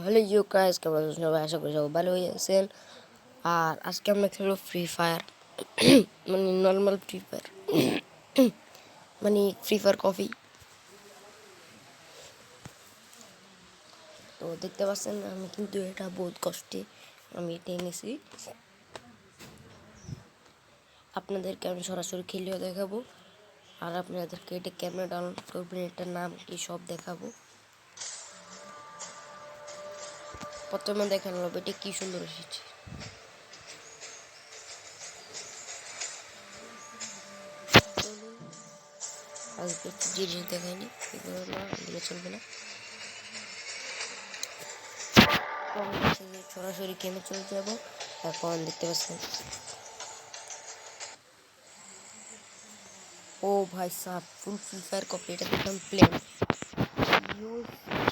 Hello you guys, কেমন আছেন সবাই? আশা করি সবাই ভালো আছেন। আর আজকে আমরা খেলবো ফ্রি ফায়ার, মানে নর্মাল ফ্রি ফায়ার, মানে ফ্রি ফায়ার কফি। তো দেখতে পাচ্ছেন আমি কিন্তু এটা বহুত কষ্টে আমি এটা এনেছি। আপনাদেরকে আমি সরাসরি খেলেও দেখাবো, আর আপনাদেরকে এটা ক্যামেরা ডাউনলোড করবেন, এটার নাম কি সব দেখাবো। প্রথমে দেখেন লবিটা কি সুন্দর এসেছে। আগে কিছু জিনিস দেখায়নি, এগুলো না দিলে চলবে না। সরাসরি গেমে চলে যাব। এখন দেখতে পাচ্ছেন, ও ভাই সাহ, ফুল ফ্রি ফায়ার কপি। এটা দেখলাম প্লেন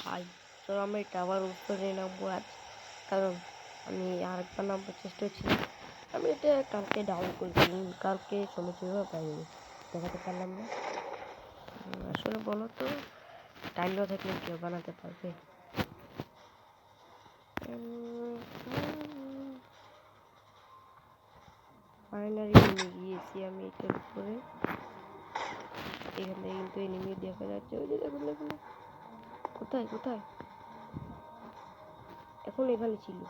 ভাই। তো আমরা এটা আবার উপরে নামবো আজ, কারণ আমি আরেকবার নামবার চেষ্টা করছিলাম। আমি এটা কালকে ডাউন করেছিলাম, কালকে সময় ছিল তাই দেখাতে পারলাম না। আসলে বলো তো, টাইম না থাকলে কেউ বানাতে পারবে? ফাইনালি নেমে গিয়েছি আমি এটার উপরে। এখান থেকে কিন্তু এনিমি দেখা যাচ্ছে, ওই যে দেখুন দেখুন। কোথায় কোথায়? এখন এখানে ছিল।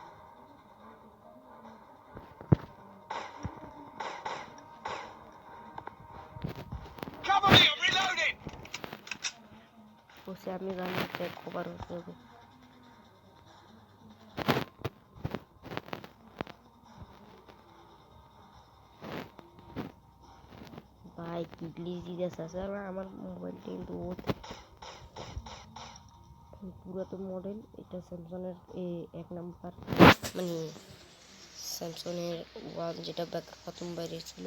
বসে আমি জানি একটা খবর হতে হবে। ভাই কি গ্লিচ দিতেছে স্যার, আমার মোবাইলটা কিন্তু পুরাতন মডেল। এটা স্যামসাংয়ের এক নাম্বার, মানে স্যামসাংয়ের ওয়ান, যেটা প্রথম বাইরে ছিল।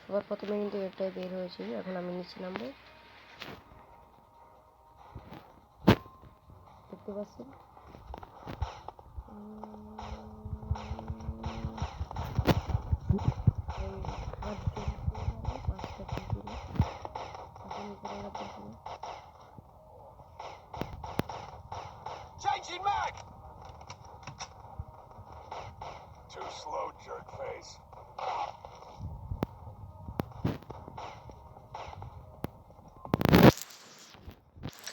আবার প্রথমে কিন্তু এটাই বের হয়েছে। এখন আমি নিচে নামবো, দেখতে পাচ্ছেন। Changing mag! Too slow, jerk face.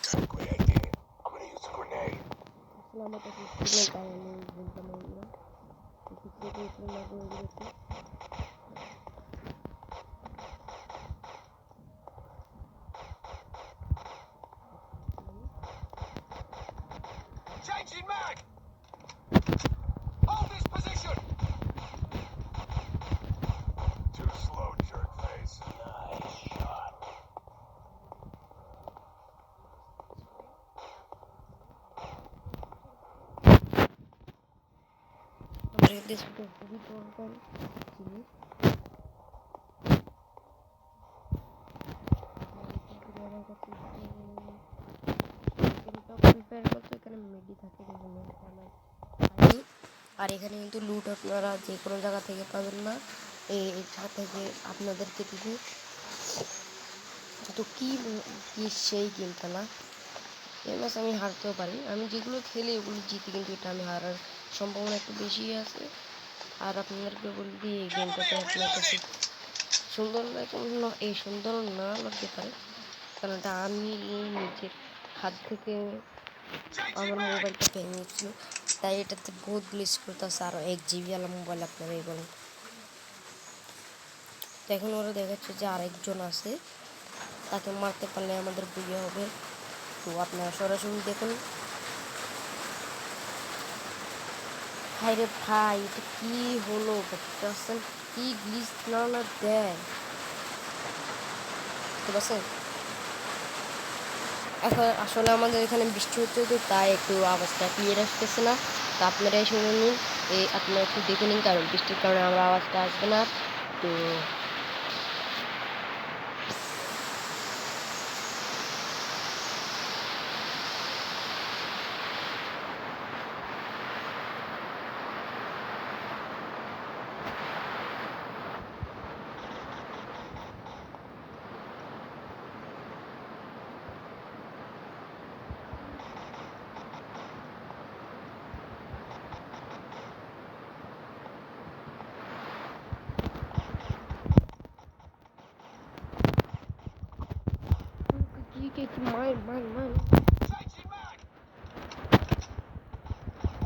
I got a great idea. I'm gonna use a grenade. Changing mag! Hold this position! Too slow, jerk face. Nice shot. This is খুবই দরকার জিনিস। আর এখানে কিন্তু লুট আপনারা যে কোনো জায়গা থেকে পাবেন না, এই থেকে আপনাদেরকে দিবে। তো কি সেই গেমটা না, এই ম্যাচ আমি হারতেও পারি। আমি যেগুলো খেলি ওগুলো জিতি, কিন্তু এটা আমি হারার সম্ভাবনা একটু বেশি আছে। আর আপনাদেরকে বলি যে এই গেমটাতে আপনার কাছে সুন্দর লাগে, এই সুন্দর না লাগতে পারে, কারণ এটা আমি নিজের হাত থেকে আমার মোবাইলটা ভেঙে গেছিলো, তাই এটাতে বহুত গ্লিচ করতেছে। আর 1 GB আলা মোবাইল আপনারাই বলেন। তো এখন ওরা দেখাচ্ছে যে আরেকজন আছে, তাকে মারতে পারলে আমাদের বিয়ে হবে। তো আপনারা সরাসরি দেখুন। হাই রে ভাই, এটা কি হলো? বুঝতে পারছেন কি গ্লিচ না দেয়? বুঝতে পারছেন? এখন আসলে আমাদের এখানে বৃষ্টি হচ্ছে, তো তাই একটু আওয়াজটা ক্লিয়ার আসতেছে না। তো আপনারাই শুনে নিন, আপনারা একটু দেখে নিন, কারণ বৃষ্টির কারণে আমার আওয়াজটা আসবে না। তো মান মান।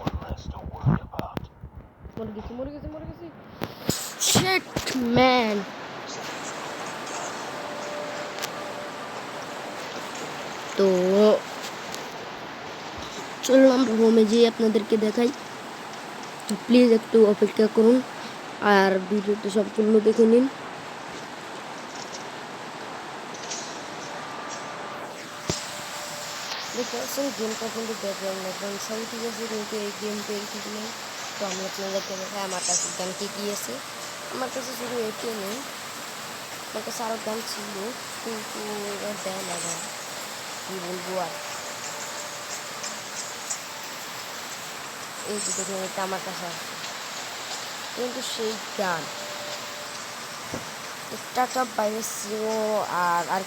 One less to worry about. মরে গেছি। Shit man. তো চলুন আমরা হোমে যেয়ে আপনাদেরকে দেখাই। তো প্লিজ একটু অপেক্ষা করুন আর ভিডিওটি সম্পূর্ণ দেখে নিন। দেখতে পাচ্ছেন গেমটা কিন্তু ব্যাকগ্রাউন্ড সবই ঠিক আছে, কিন্তু এই গেমটাই ঠিক নেই। তো আমি আপনাদেরকে দেখাই আমার কাছে গান কী আছে। আমার কাছে শুধু এটি নেই, আমার কাছে আরও গান ছিল, কিন্তু এবার দেয় না গান, কী বলবো আর। এই যে দেখুন, এটা আমার কাছে আছে, কিন্তু সেই গান টাটা বাইরে ছিল আর